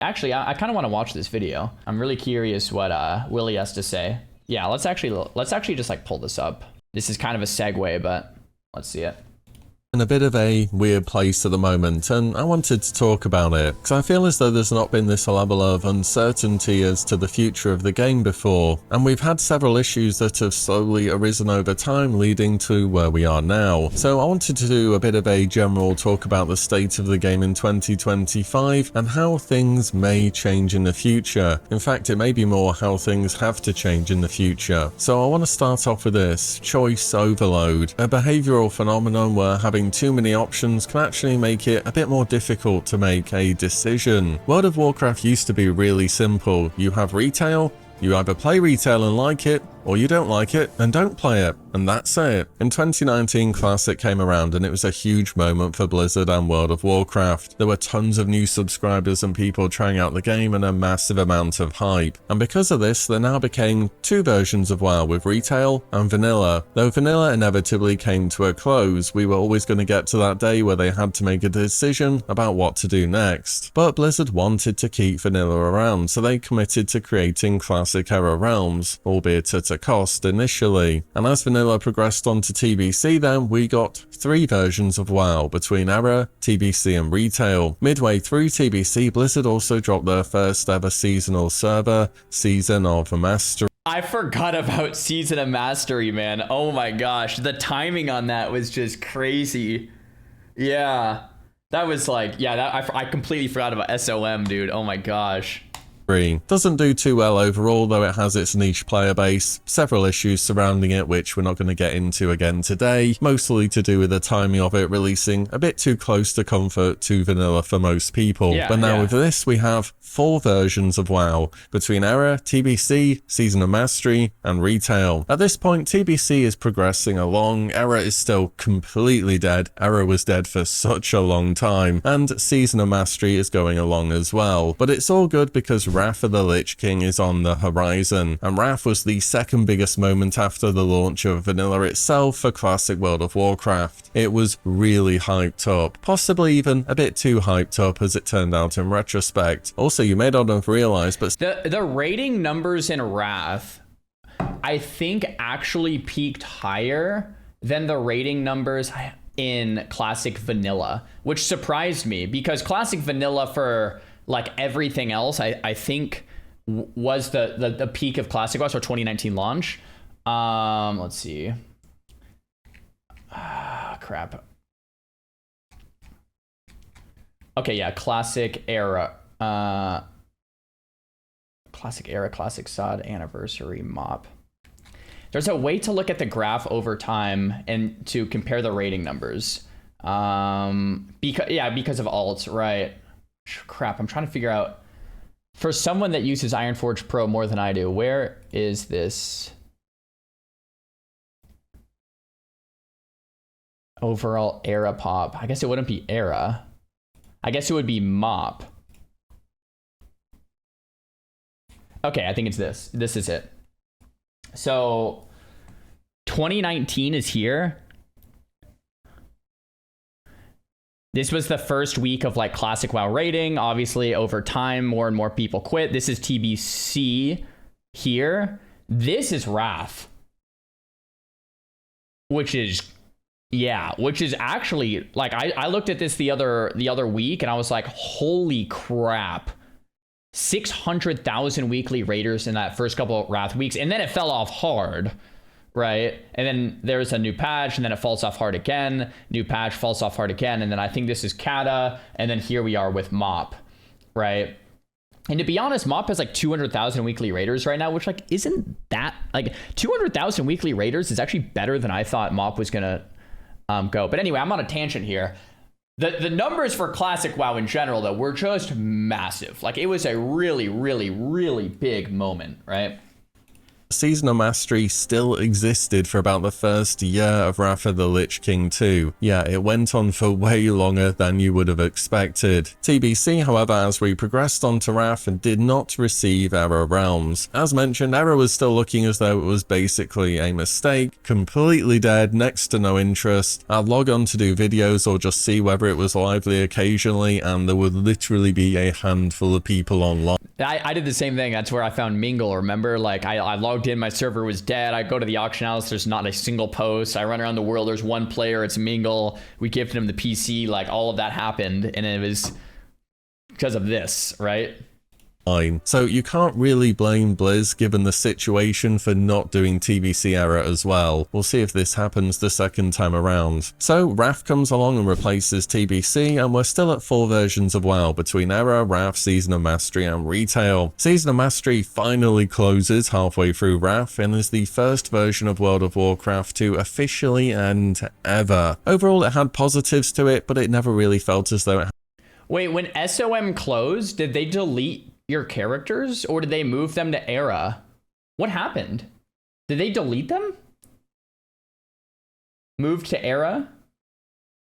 Actually, I kind of want to watch this video. I'm really curious what Willie has to say. Yeah, let's actually just like pull this up. This is kind of a segue, but let's see it. In a bit of a weird place at the moment, and I wanted to talk about it because I feel as though there's not been this level of uncertainty as to the future of the game before, and we've had several issues that have slowly arisen over time leading to where we are now. So I wanted to do a bit of a general talk about the state of the game in 2025 and how things may change in the future. In fact, it may be more how things have to change in the future. So I want to start off with this: choice overload, a behavioral phenomenon where having too many options can actually make it a bit more difficult to make a decision. World of Warcraft used to be really simple. You have retail, you either play retail and like it, or you don't like it and don't play it, and that's it. In 2019, Classic came around and it was a huge moment for Blizzard and World of Warcraft. There were tons of new subscribers and people trying out the game and a massive amount of hype. And because of this, there now became two versions of WoW, with retail and vanilla. Though vanilla inevitably came to a close, we were always going to get to that day where they had to make a decision about what to do next. But Blizzard wanted to keep vanilla around, so they committed to creating Classic era realms, albeit at a cost initially. And as vanilla progressed on to TBC, then we got three versions of WoW between era, TBC and retail. Midway through TBC, Blizzard also dropped their first ever seasonal server, Season of Mastery. I forgot about Season of Mastery, man. Oh my gosh, the timing on that was just crazy. Yeah, that was like, yeah, I completely forgot about SOM, dude. Oh my gosh. Doesn't do too well overall, though it has its niche player base, several issues surrounding it which we're not going to get into again today, mostly to do with the timing of it releasing a bit too close to comfort to vanilla for most people. But now with this we have four versions of WoW, between era, TBC, Season of Mastery and retail. At this point TBC is progressing along, era is still completely dead, era was dead for such a long time, and Season of Mastery is going along as well. But it's all good because Wrath of the Lich King is on the horizon, and Wrath was the second biggest moment after the launch of vanilla itself for Classic World of Warcraft. It was really hyped up, possibly even a bit too hyped up as it turned out in retrospect. Also, you may not have realized, but the rating numbers in Wrath, I think, actually peaked higher than the rating numbers in Classic Vanilla, which surprised me because Classic Vanilla, for like everything else, I think was the peak of Classic WoW, so 2019 launch. Let's see. Crap. Okay, yeah, Classic era. Classic SOD Anniversary Mop. There's a way to look at the graph over time and to compare the rating numbers. Because of alts, right? Crap, I'm trying to figure out, for someone that uses Ironforge Pro more than I do, where is this overall era pop? I guess it wouldn't be era. I guess it would be mop. Okay, I think it's this. This is it. So 2019 is here. This was the first week of like Classic WoW rating. Obviously, over time, more and more people quit. This is TBC here. This is Wrath, which is actually, like, I looked at this the other week and I was like, holy crap. 600,000 weekly raiders in that first couple of Wrath weeks, and then it fell off hard. Right, and then there's a new patch, and then it falls off hard again. New patch, falls off hard again, and then I think this is Kata, and then here we are with Mop, right? And to be honest, Mop has like 200,000 weekly raiders right now, which like isn't that, like 200,000 weekly raiders is actually better than I thought Mop was gonna go. But anyway, I'm on a tangent here. The numbers for Classic WoW in general though were just massive. Like it was a really, really, really big moment, right? Season of Mastery still existed for about the first year of Wrath of the Lich King 2. Yeah, it went on for way longer than you would have expected. TBC, however, as we progressed on to Wrath, did not receive Era Realms. As mentioned, Era was still looking as though it was basically a mistake, completely dead, next to no interest. I'd log on to do videos or just see whether it was lively occasionally, and there would literally be a handful of people online. I did the same thing. That's where I found Mingle. Remember, like I logged in, my server was dead. I go to the auction house, there's not a single post. I run around the world, there's one player, it's Mingle. We gifted him the PC, like all of that happened, and it was because of this, right? So you can't really blame Blizz given the situation for not doing TBC Era as well. We'll see if this happens the second time around. So Wrath comes along and replaces TBC, and we're still at 4 versions of WoW between Era, Wrath, Season of Mastery and Retail. Season of Mastery finally closes halfway through Wrath and is the first version of World of Warcraft to officially end ever. Overall it had positives to it, but it never really felt as though it had. Wait, when SOM closed, did they delete your characters or did they move them to Era? What happened? Did they delete them? Moved to Era?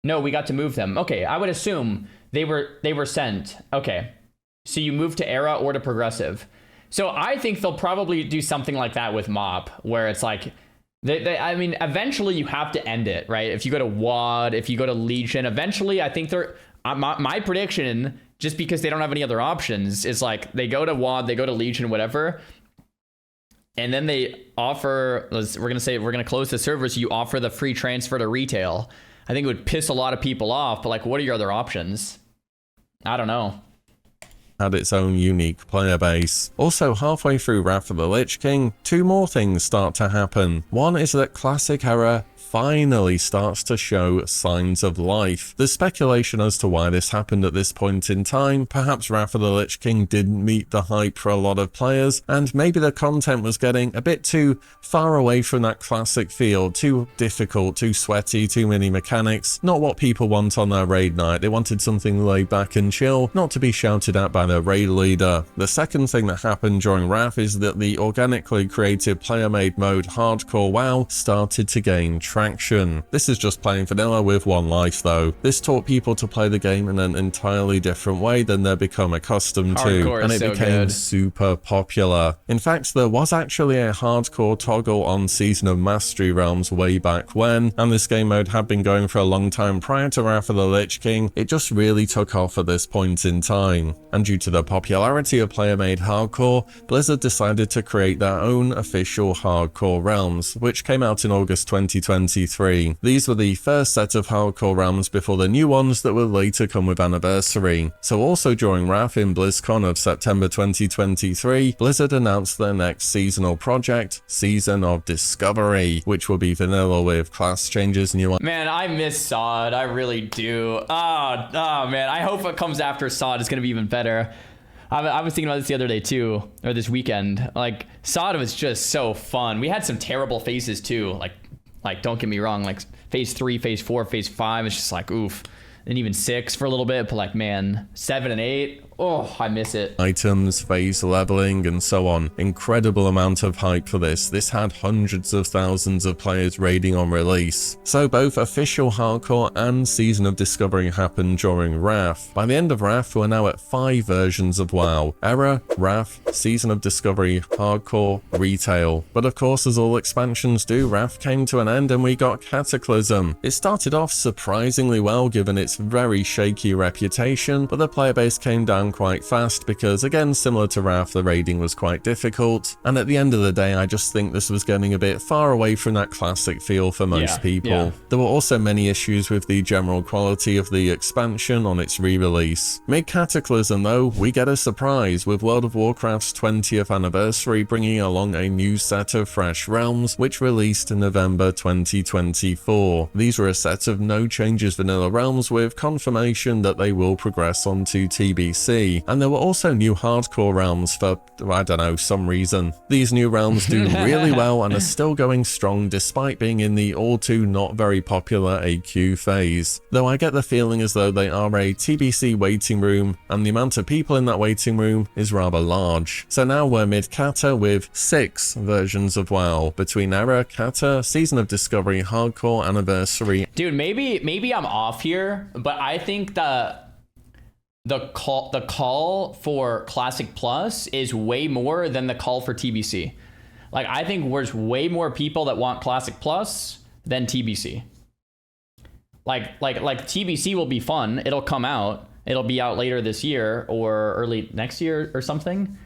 No, we got to move them. Okay, I would assume they were sent. Okay, so you moved to Era or to Progressive. So I think they'll probably do something like that with MoP, where it's like, I mean, eventually you have to end it, right? If you go to WoD, if you go to Legion, eventually I think they're, my prediction, just because they don't have any other options, is like they go to WoD, they go to Legion, whatever, and then they offer, we're gonna close the server, so you offer the free transfer to Retail. I think it would piss a lot of people off, but like, what are your other options? I don't know. Had its own unique player base. Also, halfway through Wrath of the Lich King, 2 more things start to happen. One is that Classic Era finally starts to show signs of life. There's speculation as to why this happened at this point in time. Perhaps Wrath of the Lich King didn't meet the hype for a lot of players, and maybe the content was getting a bit too far away from that classic feel, too difficult, too sweaty, too many mechanics, not what people want on their raid night. They wanted something laid back and chill, not to be shouted at by their raid leader. The second thing that happened during Wrath is that the organically created player-made mode Hardcore WoW started to gain traction. This is just playing vanilla with 1 life though. This taught people to play the game in an entirely different way than they've become accustomed to, and it became super popular. In fact, there was actually a hardcore toggle on Season of Mastery realms way back when, and this game mode had been going for a long time prior to Wrath of the Lich King. It just really took off at this point in time, and due to the popularity of player-made hardcore, Blizzard decided to create their own official hardcore realms, which came out in August 2023. These were the first set of hardcore realms before the new ones that would later come with Anniversary. So also during Wrath in BlizzCon of September 2023, Blizzard announced their next seasonal project, Season of Discovery, which will be vanilla with class changes, new. Man, I miss SOD, I really do. Oh man, I hope what comes after SOD is gonna be even better. I was thinking about this the other day too, or this weekend. Like, SOD was just so fun. We had some terrible phases too, like don't get me wrong, like phase 3, phase 4, phase 5, it's just like oof. And even 6 for a little bit, but like, man, 7 and 8, oh, I miss it. Items, phase leveling, and so on. Incredible amount of hype for this. This had hundreds of thousands of players raiding on release. So both official hardcore and Season of Discovery happened during Wrath. By the end of Wrath, we're now at 5 versions of WoW. Era, Wrath, Season of Discovery, Hardcore, Retail. But of course, as all expansions do, Wrath came to an end and we got Cataclysm. It started off surprisingly well given its very shaky reputation, but the player base came down quite fast because, again, similar to Wrath, the raiding was quite difficult, and at the end of the day I just think this was getting a bit far away from that classic feel for most people. Yeah. There were also many issues with the general quality of the expansion on its re-release. Mid-Cataclysm though, we get a surprise with World of Warcraft's 20th anniversary bringing along a new set of fresh realms which released in November 2024. These were a set of no changes vanilla realms with confirmation that they will progress onto TBC. TBC, and there were also new hardcore realms for, I don't know, some reason. These new realms do really well and are still going strong despite being in the all too not very popular AQ phase. Though I get the feeling as though they are a TBC waiting room, and the amount of people in that waiting room is rather large. So now we're mid-Cata with 6 versions of WoW, between Era, Cata, Season of Discovery, Hardcore, Anniversary. Dude, maybe I'm off here, but I think the call for Classic Plus is way more than the call for TBC. Like, I think there's way more people that want Classic Plus than TBC. Like TBC will be fun. It'll come out. It'll be out later this year or early next year or something.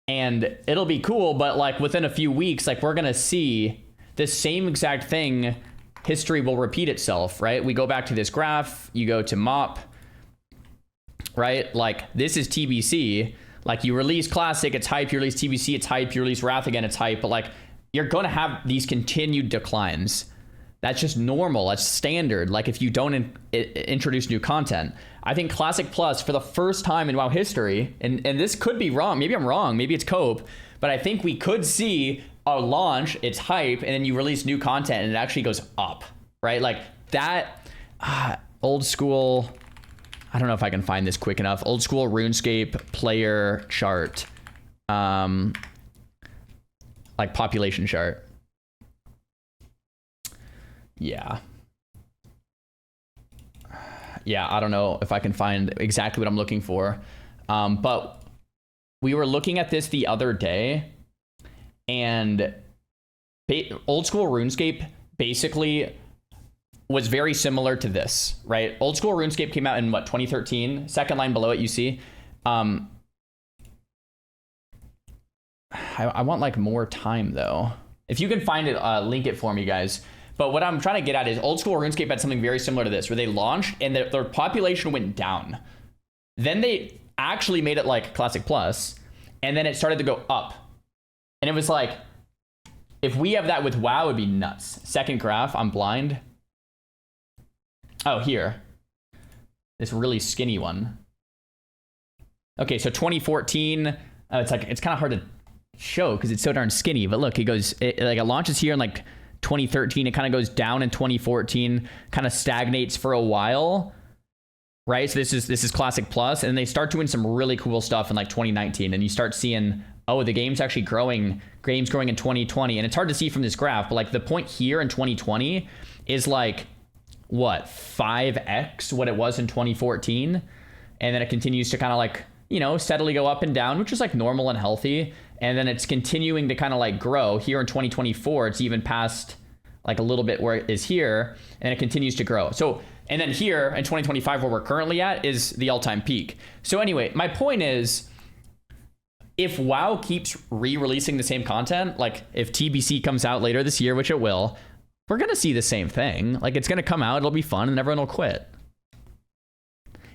And it'll be cool, but like within a few weeks, like we're going to see the same exact thing. History will repeat itself, right? We go back to this graph, you go to MOP, right? Like this is TBC. Like you release Classic, it's hype. You release TBC, it's hype. You release Wrath again, it's hype. But like you're going to have these continued declines. That's just normal. That's standard. Like if you don't introduce new content. I think Classic Plus for the first time in WoW history, and this could be wrong. Maybe I'm wrong. Maybe it's Cope. But I think we could see a launch, it's hype, and then you release new content and it actually goes up, right? Like that old school, I don't know if I can find this quick enough. Old school RuneScape player chart, like population chart. Yeah, I don't know if I can find exactly what I'm looking for. But we were looking at this the other day, and old school RuneScape basically was very similar to this, right? Old school RuneScape came out in what, 2013? Second line below it, you see. I want like more time though. If you can find it, link it for me, guys. But what I'm trying to get at is old school RuneScape had something very similar to this, where they launched and their population went down. Then they actually made it like Classic Plus, and then it started to go up. And it was like, if we have that with WoW, it'd be nuts. Second graph, I'm blind. Oh, here. This really skinny one. Okay, so 2014, it's kind of hard to show because it's so darn skinny, but look, it launches here in like 2013, it kind of goes down in 2014, kind of stagnates for a while, right? So this is Classic Plus, and they start doing some really cool stuff in like 2019, and you start seeing, oh, the game's actually growing. Game's growing in 2020, and it's hard to see from this graph, but like the point here in 2020 is like what, 5x what it was in 2014, and then it continues to kind of like, you know, steadily go up and down, which is like normal and healthy. And then it's continuing to kind of like grow. Here in 2024, it's even past like a little bit where it is here, and it continues to grow. So, and then here in 2025, where we're currently at, is the all-time peak. So anyway, my point is, if WoW keeps re-releasing the same content, like if TBC comes out later this year, which it will, we're going to see the same thing. Like it's going to come out, it'll be fun, and everyone will quit.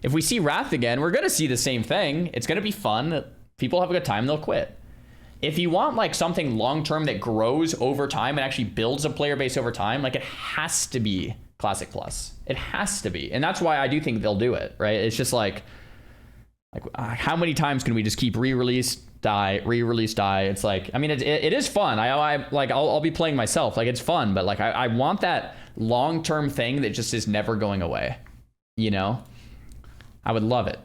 If we see Wrath again, we're going to see the same thing. It's going to be fun. People have a good time, they'll quit. If you want like something long-term that grows over time and actually builds a player base over time, like it has to be Classic Plus. It has to be. And that's why I do think they'll do it, right? It's just like how many times can we just keep re-release, die, re-release, die? It's like, I mean, it is fun. I'll be playing myself. Like it's fun, but like I want that long-term thing that just is never going away. You know? I would love it.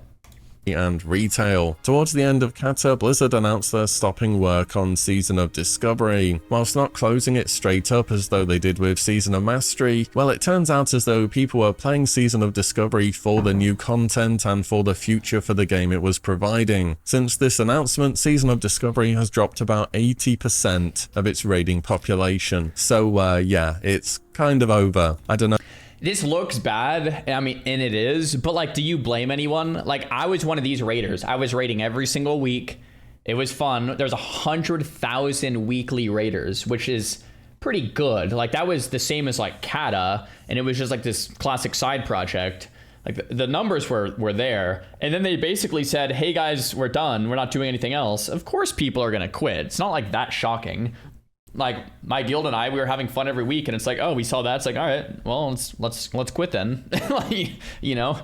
And retail. Towards the end of Cata, Blizzard announced they're stopping work on Season of Discovery. Whilst not closing it straight up as though they did with Season of Mastery, well, it turns out as though people were playing Season of Discovery for the new content and for the future for the game it was providing. Since this announcement, Season of Discovery has dropped about 80% of its raiding population. So yeah, it's kind of over. I don't know. This looks bad, I mean, and it is, but like, do you blame anyone? Like, I was one of these raiders. I was raiding every single week. It was fun. There's 100,000 weekly raiders, which is pretty good. Like, that was the same as like Cata, and it was just like this classic side project. Like the numbers were there, and then they basically said, hey guys, we're done. We're not doing anything else. Of course people are gonna quit. It's not like that shocking. Like my guild and we were having fun every week, and it's like, oh, we saw that. It's like, all right, well, let's quit then. Like, you know,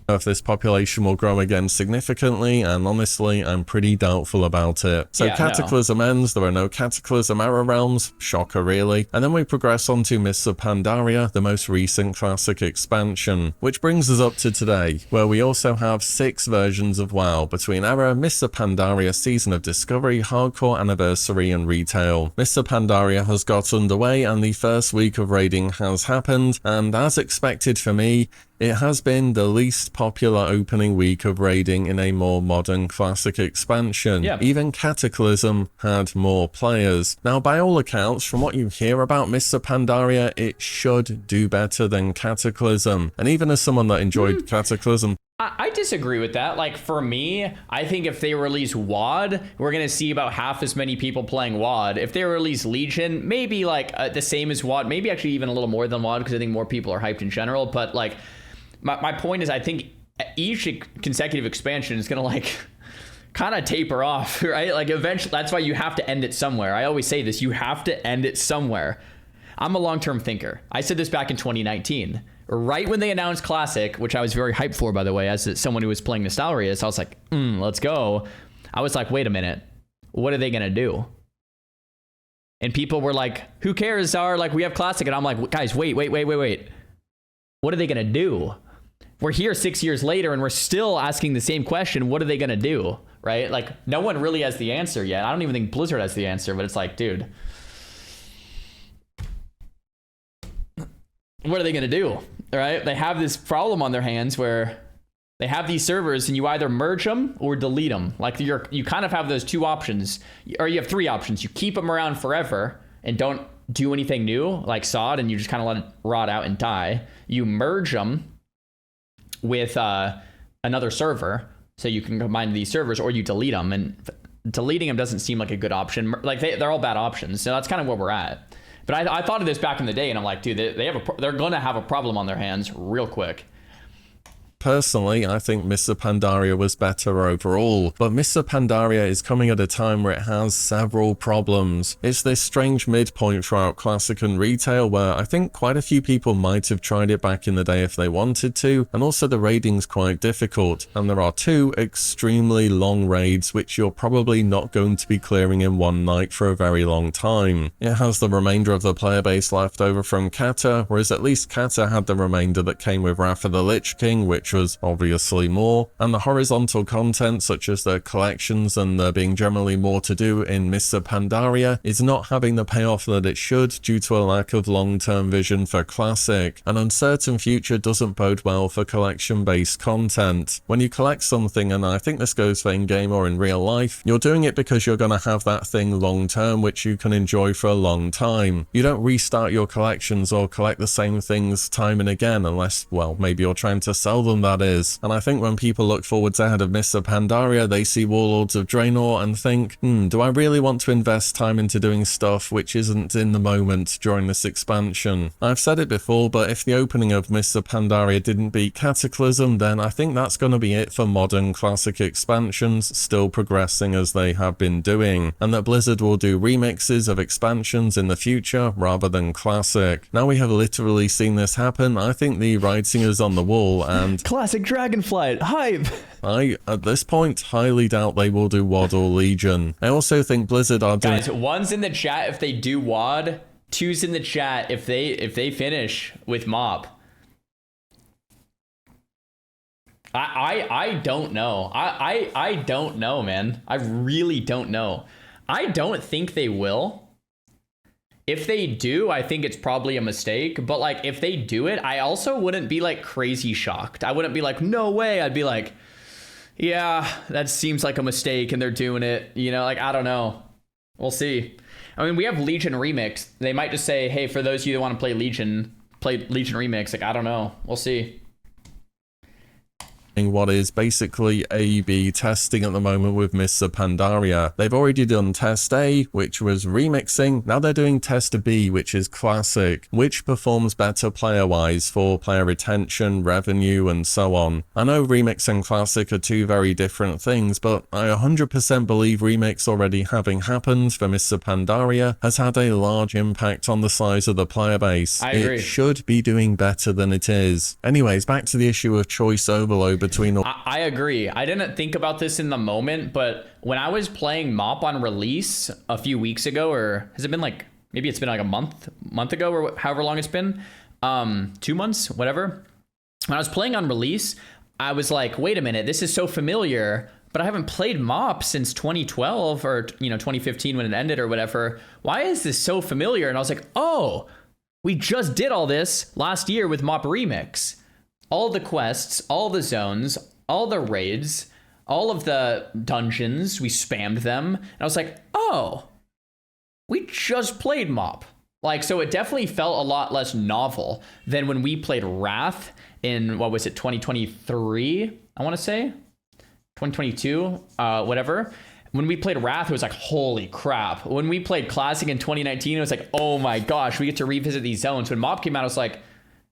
If this population will grow again significantly, and honestly, I'm pretty doubtful about it. So Yeah, Cataclysm ends, there are no Cataclysm era realms, shocker really, and then we progress on to Mists of Pandaria, the most recent classic expansion, which brings us up to today, where we also have 6 versions of WoW, between Era, Mists of Pandaria, Season of Discovery, Hardcore, Anniversary, and Retail. Mists of Pandaria has got underway, and the first week of raiding has happened, and as expected for me, it has been the least popular opening week of raiding in a more modern classic expansion. Yeah. Even Cataclysm had more players. Now, by all accounts, from what you hear about Mists of Pandaria, it should do better than Cataclysm. And even as someone that enjoyed Cataclysm, I disagree with that. Like, for me, I think if they release WoD, we're going to see about half as many people playing WoD. If they release Legion, maybe like the same as WoD, maybe actually even a little more than WoD, because I think more people are hyped in general. But like, my point is, I think each consecutive expansion is going to like kind of taper off, right? Like eventually, that's why you have to end it somewhere. I always say this, you have to end it somewhere. I'm a long-term thinker. I said this back in 2019. Right when they announced Classic, which I was very hyped for, by the way, as someone who was playing Nostalrius, I was like, let's go. I was like, wait a minute. What are they going to do? And people were like, who cares, Czar? Like, we have Classic. And I'm like, guys, wait. What are they going to do? We're here 6 years later, and we're still asking the same question. What are they going to do? Right? Like, no one really has the answer yet. I don't even think Blizzard has the answer, but it's like, dude, what are they going to do? Right? They have this problem on their hands where they have these servers and you either merge them or delete them. Like you kind of have those 2 options, or you have 3 options. You keep them around forever and don't do anything new, like SOD, and you just kind of let it rot out and die. You merge them with another server so you can combine these servers, or you delete them. And deleting them doesn't seem like a good option. Like they're all bad options. So that's kind of where we're at. But I thought of this back in the day, and I'm like, dude, they're going to have a problem on their hands real quick. Personally, I think Mists of Pandaria was better overall, but Mists of Pandaria is coming at a time where it has several problems. It's this strange midpoint throughout Classic and Retail where I think quite a few people might have tried it back in the day if they wanted to, and also the raiding's quite difficult, and there are 2 extremely long raids which you're probably not going to be clearing in one night for a very long time. It has the remainder of the player base left over from Cata, whereas at least Cata had the remainder that came with Wrath of the Lich King, which was obviously more, and the horizontal content such as the collections and there being generally more to do in Mists of Pandaria is not having the payoff that it should due to a lack of long-term vision for Classic. An uncertain future doesn't bode well for collection-based content. When you collect something, and I think this goes for in-game or in real life, you're doing it because you're going to have that thing long-term which you can enjoy for a long time. You don't restart your collections or collect the same things time and again unless, well, maybe you're trying to sell them, that is. And I think when people look forwards ahead of Mists of Pandaria, they see Warlords of Draenor and think, do I really want to invest time into doing stuff which isn't in the moment during this expansion? I've said it before, but if the opening of Mists of Pandaria didn't beat Cataclysm, then I think that's going to be it for modern classic expansions, still progressing as they have been doing, and that Blizzard will do remixes of expansions in the future rather than classic. Now we have literally seen this happen. I think the writing is on the wall, and Classic Dragonflight, hype! I, at this point, highly doubt they will do WoD or Legion. I also think Blizzard are doing... Guys, 1's in the chat if they do WoD, 2's in the chat if they finish with MoP. I don't know. I don't know, man. I really don't know. I don't think they will. If they do, I think it's probably a mistake. But like, if they do it, I also wouldn't be like crazy shocked. I wouldn't be like, no way. I'd be like, yeah, that seems like a mistake and they're doing it. You know, like, I don't know. We'll see. I mean, we have Legion Remix. They might just say, hey, for those of you that want to play Legion Remix. Like, I don't know. We'll see. what is basically A/B testing at the moment with Mr. Pandaria. They've already done test A, which was remixing. Now they're doing test B, which is classic. Which performs better player-wise for player retention, revenue, and so on. I know remix and classic are two very different things, but I 100% believe remix already having happened for Mr. Pandaria has had a large impact on the size of the player base. I agree. It should be doing better than it is. Anyways, back to the issue of choice overload between all. I agree. I didn't think about this in the moment, but when I was playing MoP on release a few weeks ago, or has it been like, maybe it's been like a month ago, or however long it's been, 2 months, whatever. When I was playing on release, I was like, wait a minute, this is so familiar, but I haven't played MoP since 2012 or 2015 when it ended or whatever. Why is this so familiar? And I was like, oh, we just did all this last year with MoP Remix. All the quests, all the zones, all the raids, all of the dungeons, we spammed them. And I was like, oh, we just played MoP. Like, so it definitely felt a lot less novel than when we played Wrath in, what was it, 2023, I want to say? 2022, whatever. When we played Wrath, it was like, holy crap. When we played Classic in 2019, it was like, oh my gosh, we get to revisit these zones. When MoP came out, I was like,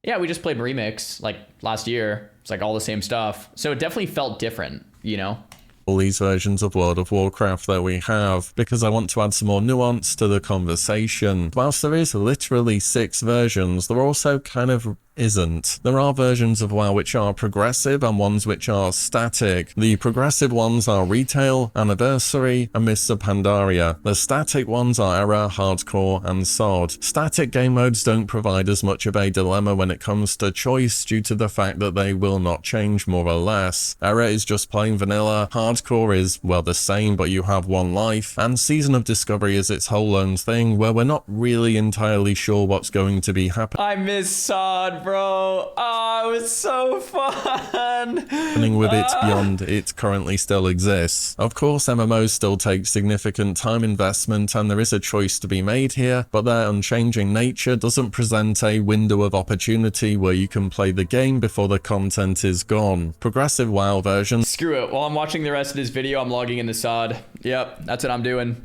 yeah, we just played Remix like last year. It's like all the same stuff. So it definitely felt different, you know? All these versions of World of Warcraft that we have, because I want to add some more nuance to the conversation. Whilst there is literally 6 versions, there also kind of isn't. There are versions of WoW which are progressive and ones which are static. The progressive ones are Retail, Anniversary, and Mr. Pandaria. The static ones are Era, Hardcore, and SOD. Static game modes don't provide as much of a dilemma when it comes to choice due to the fact that they will not change more or less. Era is just plain vanilla, Hardcore is, well, the same, but you have one life, and Season of Discovery is its whole own thing where we're not really entirely sure what's going to be happening. I miss SOD, bro. Oh, it was so fun. With it beyond it currently still exists. Of course, MMOs still take significant time investment and there is a choice to be made here, but their unchanging nature doesn't present a window of opportunity where you can play the game before the content is gone. Progressive WoW versions. Screw it. While I'm watching the rest of this video, I'm logging into SOD. Yep, that's what I'm doing.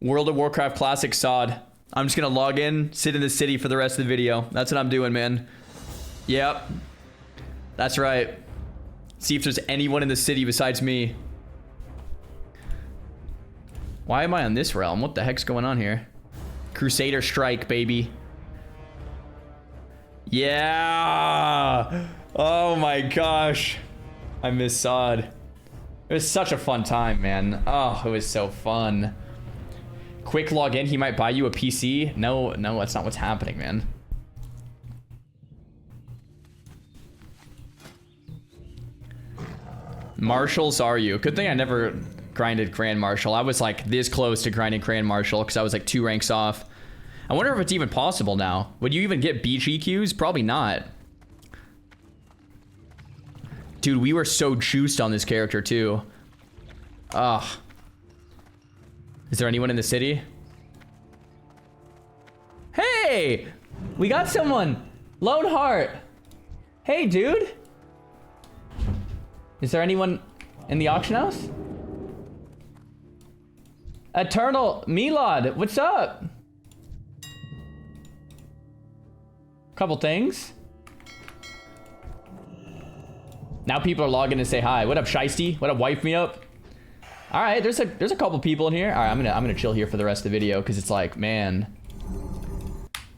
World of Warcraft Classic SOD. I'm just gonna log in, sit in the city for the rest of the video. That's what I'm doing, man. Yep. That's right. See if there's anyone in the city besides me. Why am I on this realm? What the heck's going on here? Crusader Strike, baby. Yeah! Oh my gosh. I miss SOD. It was such a fun time, man. Oh, it was so fun. Quick login, he might buy you a PC. No, that's not what's happening, man. Marshal Xaryu. Good thing I never grinded Grand Marshal. I was like this close to grinding Grand Marshal because I was like 2 ranks off. I wonder if it's even possible now. Would you even get BGQs? Probably not. Dude, we were so juiced on this character too. Ugh. Is there anyone in the city? Hey! We got someone! Lone Heart! Hey, dude! Is there anyone in the auction house? Eternal Milad, what's up? Couple things. Now people are logging to say hi. What up, Shiesty? What up, wife me up? All right, there's a couple people in here. All right, I'm gonna chill here for the rest of the video because it's like, man.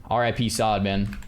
R.I.P. SOD, man.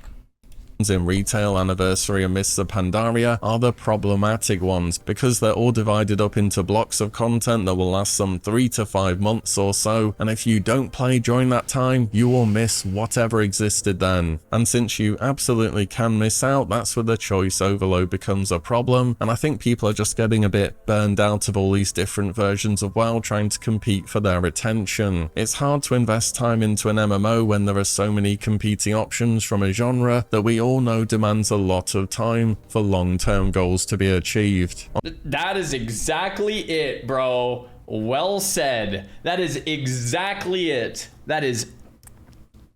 In Retail, Anniversary, and Mr. Pandaria are the problematic ones because they're all divided up into blocks of content that will last some 3 to 5 months or so, and if you don't play during that time, you will miss whatever existed then. And since you absolutely can miss out, that's where the choice overload becomes a problem, and I think people are just getting a bit burned out of all these different versions of WoW trying to compete for their attention. It's hard to invest time into an MMO when there are so many competing options from a genre that we all know demands a lot of time for long-term goals to be achieved. That is exactly it, bro. Well said. That is exactly it. That is...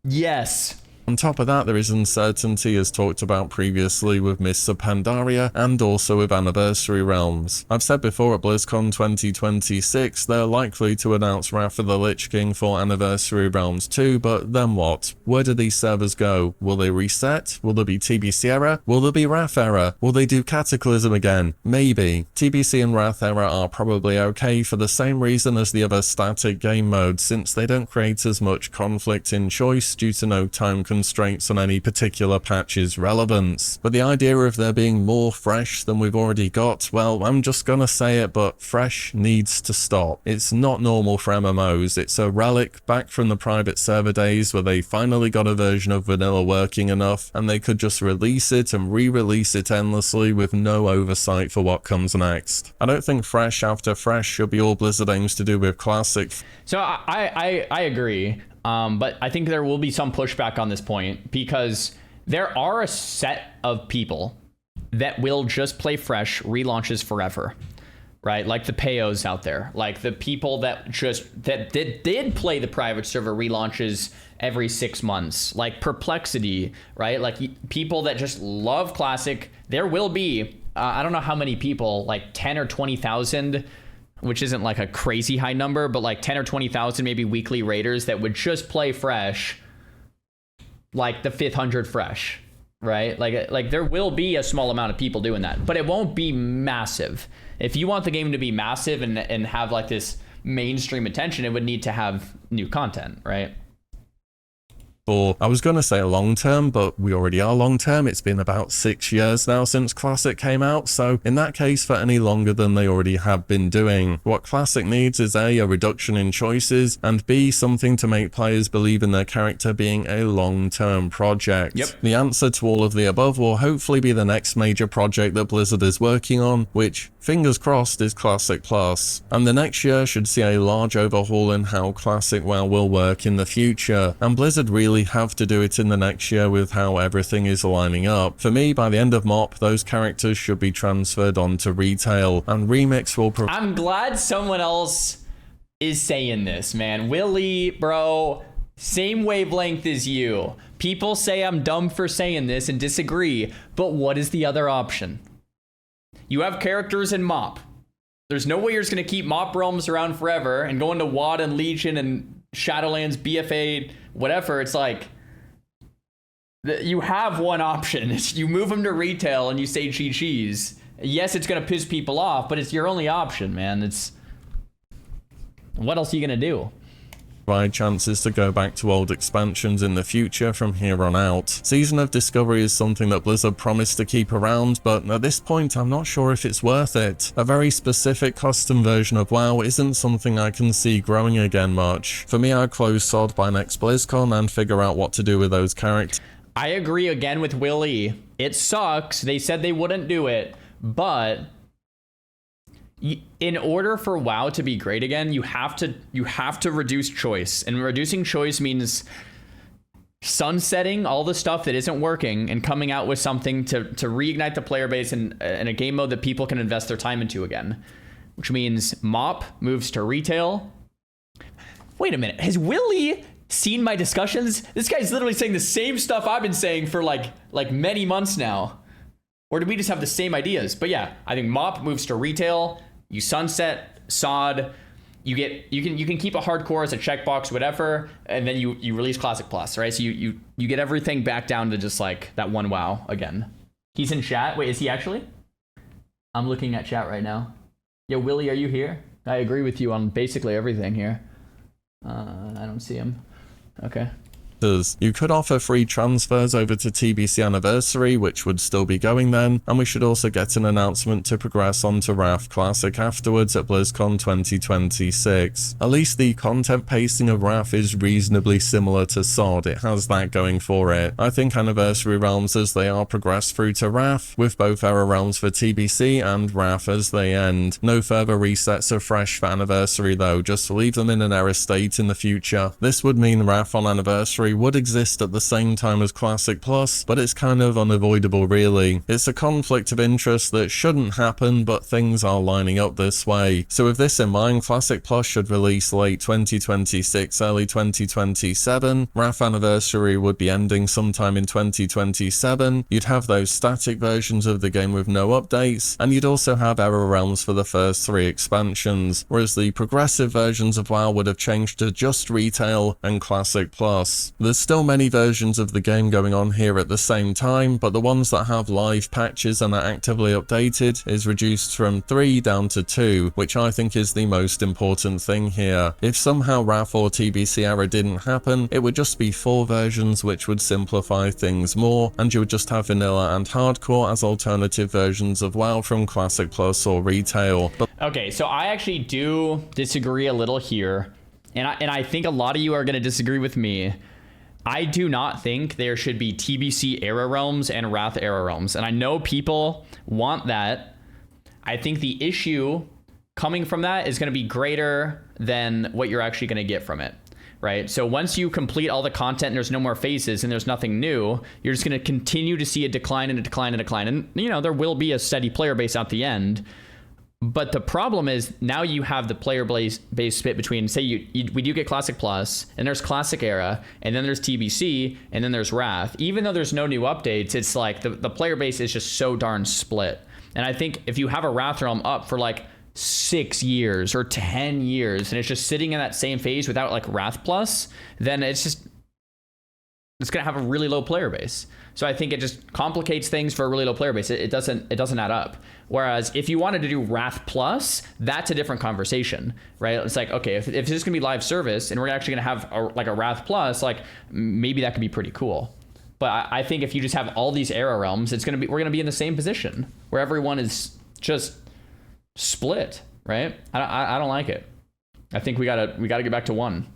Yes. On top of that, there is uncertainty as talked about previously with Mists of Pandaria and also with Anniversary Realms. I've said before at BlizzCon 2026 they're likely to announce Wrath of the Lich King for Anniversary Realms 2, but then what? Where do these servers go? Will they reset? Will there be TBC era? Will there be Wrath era? Will they do Cataclysm again? Maybe. TBC and Wrath era are probably okay for the same reason as the other static game modes, since they don't create as much conflict in choice due to no time constraints on any particular patch's relevance. But the idea of there being more fresh than we've already got, well, I'm just gonna say it, but fresh needs to stop. It's not normal for MMOs. It's a relic back from the private server days where they finally got a version of vanilla working enough and they could just release it and re-release it endlessly with no oversight for what comes next. I don't think fresh after fresh should be all Blizzard aims to do with classic. So I agree. But I think there will be some pushback on this point because there are a set of people that will just play fresh relaunches forever, right? Like the payos out there, like the people that did play the private server relaunches every 6 months, like Perplexity, right? Like people that just love classic. There will be, I don't know how many people, like 10 or 20,000, which isn't like a crazy high number, but like 10 or 20,000 maybe weekly raiders that would just play fresh, like the 500 fresh, right? Like there will be a small amount of people doing that, but it won't be massive. If you want the game to be massive and have like this mainstream attention, it would need to have new content, right? I was going to say long term, but we already are long term. It's been about 6 years now since Classic came out, so in that case for any longer than they already have been doing. What Classic needs is A reduction in choices, and B, something to make players believe in their character being a long-term project. Yep. The answer to all of the above will hopefully be the next major project that Blizzard is working on, which, fingers crossed, is Classic Plus. And the next year should see a large overhaul in how Classic WoW will work in the future, and Blizzard really have to do it in the next year with how everything is lining up. For me, by the end of MOP, those characters should be transferred onto retail, and Remix will I'm glad someone else is saying this, man. Willie, bro, same wavelength as you. People say I'm dumb for saying this and disagree, but what is the other option? You have characters in MOP. There's no way you're just going to keep MOP realms around forever and go into WoD and Legion and Shadowlands, BFA, whatever. It's like you have one option. It's you move them to retail and you say GG's. Yes, it's going to piss people off, but it's your only option, man. It's what else are you going to do? Provide chances to go back to old expansions in the future from here on out. Season of Discovery is something that Blizzard promised to keep around, but at this point I'm not sure if it's worth it. A very specific custom version of WoW isn't something I can see growing again much. For me, I'd close SOD by next BlizzCon and figure out what to do with those characters. I agree again with Willie. It sucks. They said they wouldn't do it, but in order for WoW to be great again, you have to reduce choice, and reducing choice means sunsetting all the stuff that isn't working and coming out with something to reignite the player base in a game mode that people can invest their time into again, which means MOP moves to retail. Wait a minute, has Willie seen my discussions? This guy's literally saying the same stuff I've been saying for like many months now. Or did we just have the same ideas? But yeah, I think MOP moves to retail. You sunset SOD, you can keep a hardcore as a checkbox, whatever, and then you release Classic Plus, right? So you get everything back down to just like that one WoW again. He's in chat. Wait, is he actually? I'm looking at chat right now. Yeah, Willie, are you here? I agree with you on basically everything here. I don't see him. Okay. You could offer free transfers over to TBC Anniversary, which would still be going then, and we should also get an announcement to progress on to Wrath Classic afterwards at BlizzCon 2026. At least the content pacing of Wrath is reasonably similar to SOD, it has that going for it. I think Anniversary Realms as they are progress through to Wrath, with both Era Realms for TBC and Wrath as they end. No further resets of Fresh for Anniversary though, just leave them in an Era state in the future. This would mean Wrath on Anniversary anniversary would exist at the same time as Classic Plus, but it's kind of unavoidable really. It's a conflict of interest that shouldn't happen, but things are lining up this way. So with this in mind, Classic Plus should release late 2026, early 2027. Wrath Anniversary would be ending sometime in 2027. You'd have those static versions of the game with no updates, and you'd also have Error Realms for the first 3 expansions, whereas the progressive versions of WoW would have changed to just Retail and Classic Plus. There's still many versions of the game going on here at the same time, but the ones that have live patches and are actively updated is reduced from 3 down to 2, which I think is the most important thing here. If somehow Wrath or TBC Era didn't happen, it would just be 4 versions, which would simplify things more, and you would just have Vanilla and Hardcore as alternative versions of WoW from Classic Plus or Retail. Okay, so I actually do disagree a little here, and I think a lot of you are going to disagree with me. I do not think there should be TBC Era Realms and Wrath Era Realms, and I know people want that. I think the issue coming from that is going to be greater than what you're actually going to get from it, right? So once you complete all the content and there's no more phases and there's nothing new, you're just going to continue to see a decline and a decline and a decline. And, you know, there will be a steady player base at the end. But the problem is now you have the player base split between, say, we do get Classic Plus, and there's Classic Era, and then there's TBC, and then there's Wrath. Even though there's no new updates, it's like the player base is just so darn split. And I think if you have a Wrath Realm up for like 6 years or 10 years, and it's just sitting in that same phase without like Wrath Plus, then it's gonna have a really low player base. So I think it just complicates things for a really low player base. It doesn't add up. Whereas if you wanted to do Wrath Plus, that's a different conversation, right? It's like, okay, if this is gonna be live service and we're actually gonna have a Wrath Plus, like maybe that could be pretty cool. But I think if you just have all these Era Realms, we're gonna be in the same position where everyone is just split, right? I don't like it. I think we gotta get back to one.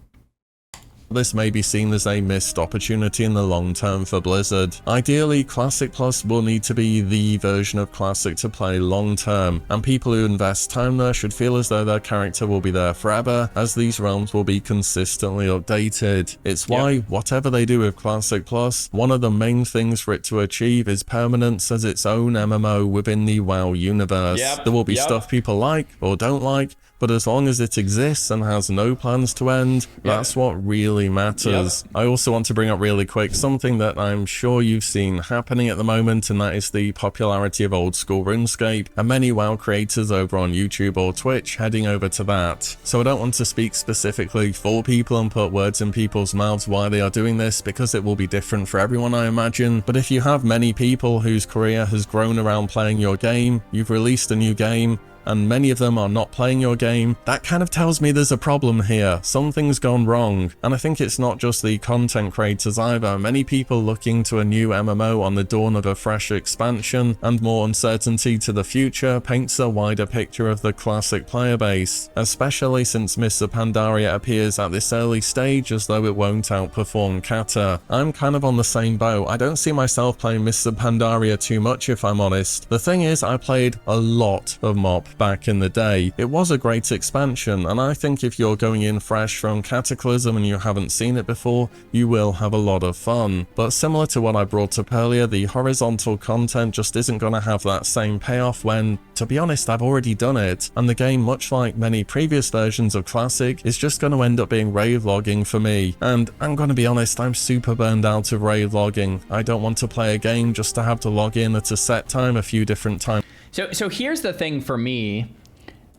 This may be seen as a missed opportunity in the long term for Blizzard. Ideally, Classic Plus will need to be the version of Classic to play long term, and people who invest time there should feel as though their character will be there forever, as these realms will be consistently updated. It's why, whatever they do with Classic Plus, one of the main things for it to achieve is permanence as its own MMO within the WoW universe. There will be stuff people like or don't like, but as long as it exists and has no plans to end, that's what really matters. I also want to bring up really quick something that I'm sure you've seen happening at the moment, and that is the popularity of old school RuneScape, and many WoW creators over on YouTube or Twitch heading over to that. So I don't want to speak specifically for people and put words in people's mouths why they are doing this, because it will be different for everyone, I imagine. But if you have many people whose career has grown around playing your game, you've released a new game, and many of them are not playing your game, that kind of tells me there's a problem here. Something's gone wrong. And I think it's not just the content creators either. Many people looking to a new MMO on the dawn of a fresh expansion and more uncertainty to the future paints a wider picture of the classic player base, especially since Mr. Pandaria appears at this early stage as though it won't outperform Kata. I'm kind of on the same boat. I don't see myself playing Mr. Pandaria too much, if I'm honest. The thing is, I played a lot of MoP back in the day. It was a great expansion, and I think if you're going in fresh from Cataclysm and you haven't seen it before, you will have a lot of fun. But similar to what I brought up earlier, the horizontal content just isn't going to have that same payoff when, to be honest, I've already done it, and the game, much like many previous versions of Classic, is just going to end up being raid logging for me. And I'm going to be honest, I'm super burned out of raid logging. I don't want to play a game just to have to log in at a set time a few different times. So here's the thing for me,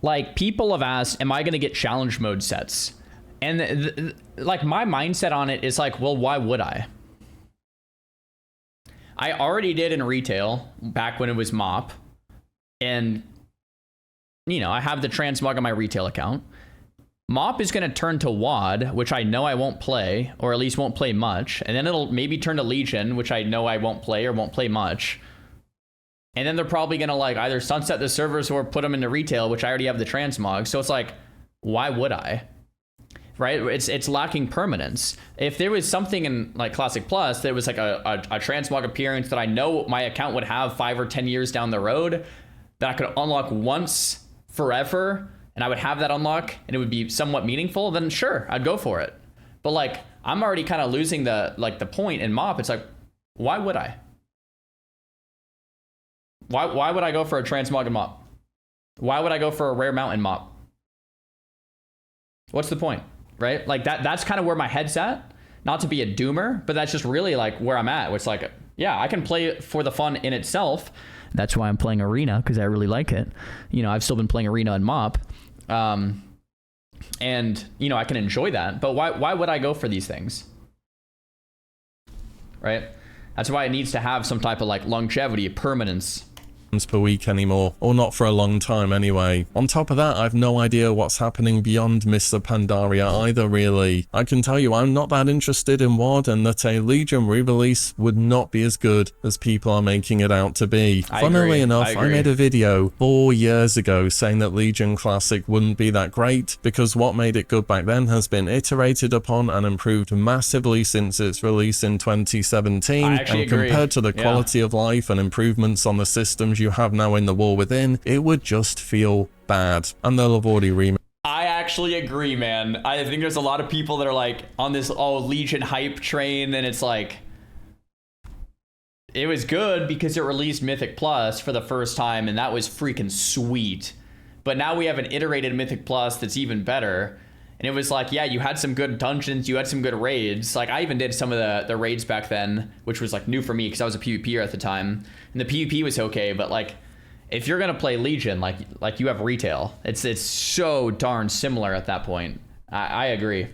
like people have asked, am I going to get challenge mode sets? And like my mindset on it is like, well, why would I? I already did in retail back when it was MoP. And, you know, I have the transmog on my retail account. MoP is going to turn to WoD, which I know I won't play, or at least won't play much. And then it'll maybe turn to Legion, which I know I won't play or won't play much. And then they're probably going to like either sunset the servers or put them into retail, which I already have the transmog. So it's like, why would I? Right? It's lacking permanence. If there was something in like Classic Plus that was like a transmog appearance that I know my account would have 5 or 10 years down the road, that I could unlock once forever, and I would have that unlock and it would be somewhat meaningful, then sure, I'd go for it. But like, I'm already kind of losing the point in MoP. It's like, why would I? Why would I go for a transmog in MoP? Why would I go for a rare mount in MoP? What's the point, right? Like that's kind of where my head's at. Not to be a doomer, but that's just really like where I'm at. It's like, yeah, I can play it for the fun in itself. That's why I'm playing Arena, because I really like it. You know, I've still been playing Arena and MoP. And, you know, I can enjoy that. But why would I go for these things? Right? That's why it needs to have some type of like longevity, permanence. Per week anymore, or not for a long time anyway. On top of that, I've no idea what's happening beyond Mr. Pandaria either, really. I can tell you I'm not that interested in WoD, and that a Legion re-release would not be as good as people are making it out to be. Funnily enough, I made a video 4 years ago saying that Legion Classic wouldn't be that great, because what made it good back then has been iterated upon and improved massively since its release in 2017, and compared to the quality of life and improvements on the systems you have now in the War Within, it would just feel bad, and they'll have already remade. I actually agree, man. I think there's a lot of people that are like on this Legion hype train, and it's like, it was good because it released Mythic Plus for the first time, and that was freaking sweet. But now we have an iterated Mythic Plus that's even better. And it was like, yeah, you had some good dungeons, you had some good raids. Like, I even did some of the raids back then, which was like new for me because I was a PvPer at the time. And the PvP was okay, but like, if you're gonna play Legion, like you have retail. It's so darn similar at that point. I agree.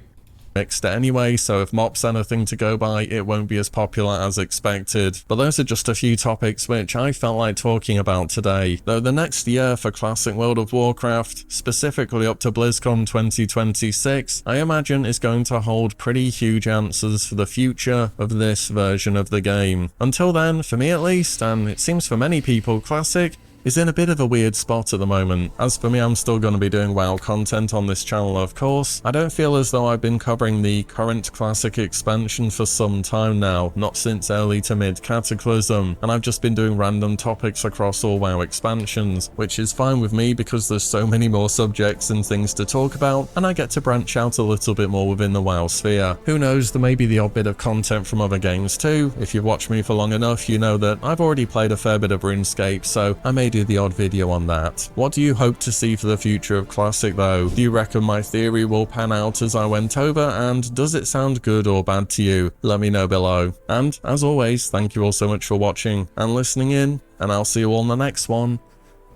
Mixed anyway, so if MoP's anything to go by, it won't be as popular as expected. But those are just a few topics which I felt like talking about today. Though the next year for Classic World of Warcraft, specifically up to BlizzCon 2026, I imagine is going to hold pretty huge answers for the future of this version of the game. Until then, for me at least, and it seems for many people, Classic is in a bit of a weird spot at the moment. As for me, I'm still going to be doing WoW content on this channel, of course. I don't feel as though I've been covering the current Classic expansion for some time now, not since early to mid Cataclysm, and I've just been doing random topics across all WoW expansions, which is fine with me because there's so many more subjects and things to talk about, and I get to branch out a little bit more within the WoW sphere. Who knows, there may be the odd bit of content from other games too. If you've watched me for long enough, you know that I've already played a fair bit of RuneScape, so I may do the odd video on that. What do you hope to see for the future of Classic though? Do you reckon my theory will pan out as I went over, and does it sound good or bad to you? Let me know below. And as always, thank you all so much for watching and listening in, and I'll see you all in the next one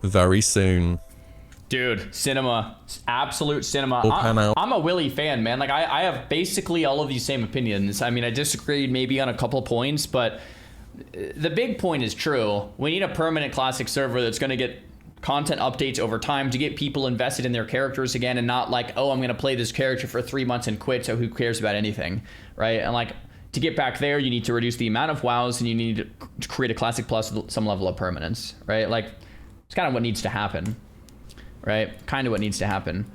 very soon. Dude, cinema, absolute cinema. I'm a Willy fan, man. Like I have basically all of these same opinions. I mean, I disagreed maybe on a couple points, but the big point is true. We need a permanent Classic server that's going to get content updates over time to get people invested in their characters again, and not like, oh, I'm going to play this character for 3 months and quit, so who cares about anything, right? And like, to get back there, you need to reduce the amount of WoWs, and you need to create a Classic Plus with some level of permanence, right? Like, it's kind of what needs to happen, right? Kind of what needs to happen.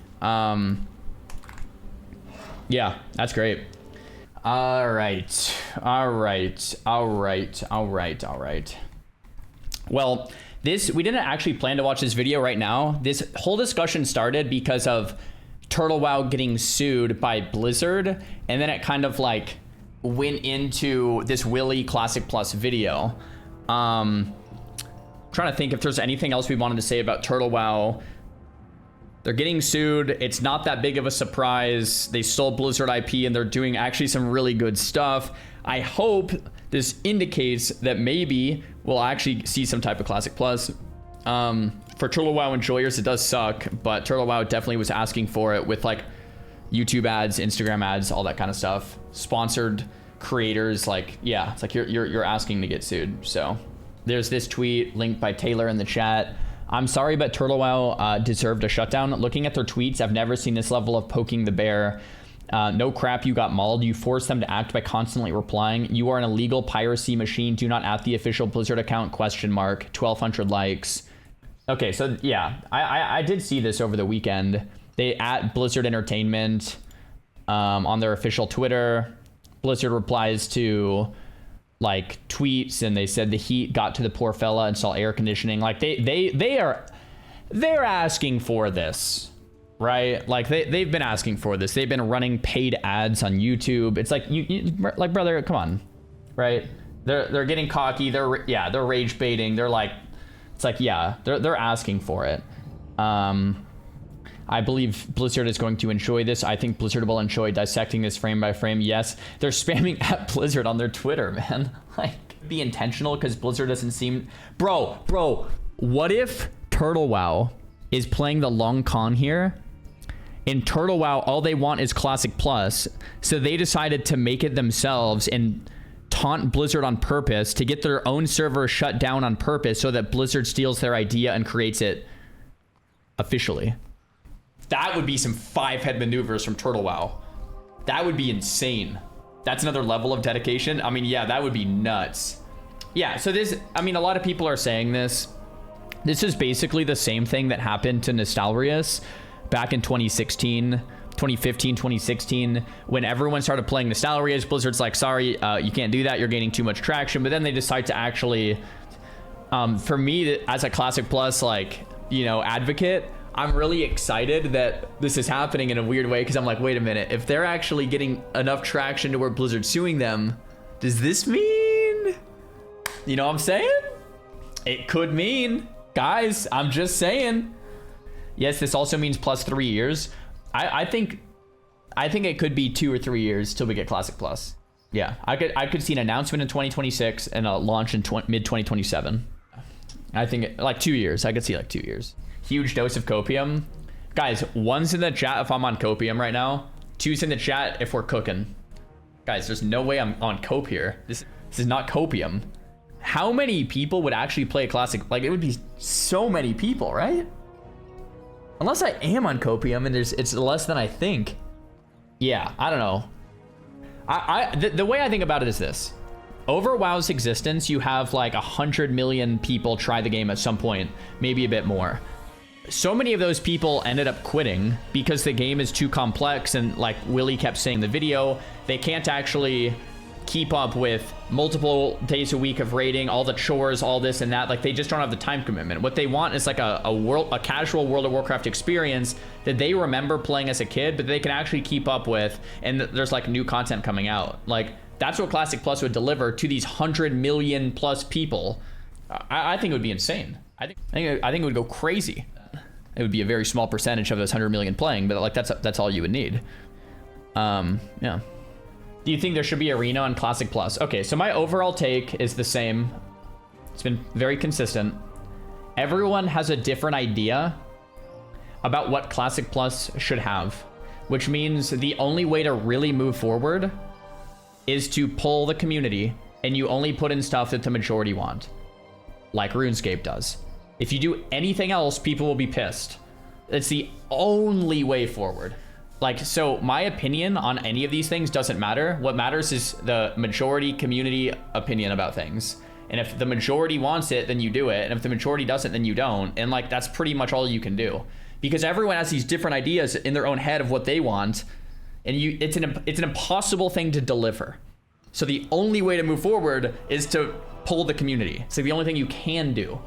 Yeah, that's great. All right. Well, we didn't actually plan to watch this video right now. This whole discussion started because of Turtle WoW getting sued by Blizzard, and then it kind of like went into this Willy Classic Plus video. Trying to think if there's anything else we wanted to say about Turtle WoW. They're getting sued. It's not that big of a surprise. They stole Blizzard IP, and they're doing actually some really good stuff. I hope this indicates that maybe we'll actually see some type of Classic Plus. For Turtle WoW enjoyers, it does suck, but Turtle WoW definitely was asking for it with like YouTube ads, Instagram ads, all that kind of stuff. Sponsored creators, like, yeah, it's like you're asking to get sued. So there's this tweet linked by Taylor in the chat. I'm sorry, but Turtle WoW deserved a shutdown. Looking at their tweets, I've never seen this level of poking the bear. No crap, you got mauled. You forced them to act by constantly replying. You are an illegal piracy machine. Do not at the official Blizzard account, ? 1,200 likes. Okay, so yeah, I did see this over the weekend. They at Blizzard Entertainment on their official Twitter. Blizzard replies to like tweets, and they said the heat got to the poor fella, install air conditioning. Like they're asking for this, right? Like they've been asking for this. They've been running paid ads on YouTube. It's like like, brother, come on, right? They're getting cocky. They're rage baiting. They're like, it's like, yeah, they're asking for it. I believe Blizzard is going to enjoy this. I think Blizzard will enjoy dissecting this frame by frame. Yes, they're spamming at Blizzard on their Twitter, man. Like, be intentional because Blizzard doesn't seem... Bro, what if Turtle WoW is playing the long con here? In Turtle WoW, all they want is Classic Plus, so they decided to make it themselves and taunt Blizzard on purpose to get their own server shut down on purpose so that Blizzard steals their idea and creates it officially. That would be some 5-head maneuvers from Turtle WoW. That would be insane. That's another level of dedication. I mean, yeah, that would be nuts. Yeah, so this, I mean, a lot of people are saying this. This is basically the same thing that happened to Nostalrius back in 2016, 2015, 2016, when everyone started playing Nostalrius. Blizzard's like, sorry, you can't do that. You're gaining too much traction. But then they decide to actually, for me, as a Classic Plus, like, you know, advocate, I'm really excited that this is happening in a weird way because I'm like, wait a minute, if they're actually getting enough traction to where Blizzard's suing them, does this mean, you know what I'm saying? It could mean, guys, I'm just saying. Yes, this also means plus 3 years. I think it could be 2 or 3 years till we get Classic Plus. Yeah, I could see an announcement in 2026 and a launch in mid 2027. I think like 2 years. I could see like 2 years. Huge dose of copium. Guys, 1's in the chat if I'm on copium right now. 2's in the chat if we're cooking. Guys, there's no way I'm on cope here. This is not copium. How many people would actually play a Classic? Like, it would be so many people, right? Unless I am on copium and it's less than I think. Yeah, I don't know. The way I think about it is this. Over WoW's existence, you have like 100 million people try the game at some point, maybe a bit more. So many of those people ended up quitting because the game is too complex, and like Willie kept saying in the video, they can't actually keep up with multiple days a week of raiding, all the chores, all this and that. Like, they just don't have the time commitment. What they want is like a casual World of Warcraft experience that they remember playing as a kid, but they can actually keep up with, and there's like new content coming out. Like, that's what Classic Plus would deliver to these 100 million plus people. I think it would be insane. I think it would go crazy. It would be a very small percentage of those 100 million playing, but like that's all you would need. Yeah. Do you think there should be arena on Classic Plus? Okay, so my overall take is the same. It's been very consistent. Everyone has a different idea about what Classic Plus should have, which means the only way to really move forward is to pull the community, and you only put in stuff that the majority want, like RuneScape does. If you do anything else, people will be pissed. It's the only way forward. Like, so my opinion on any of these things doesn't matter. What matters is the majority community opinion about things. And if the majority wants it, then you do it. And if the majority doesn't, then you don't. And like, that's pretty much all you can do, because everyone has these different ideas in their own head of what they want. And it's an impossible thing to deliver. So the only way to move forward is to pull the community. It's like the only thing you can do.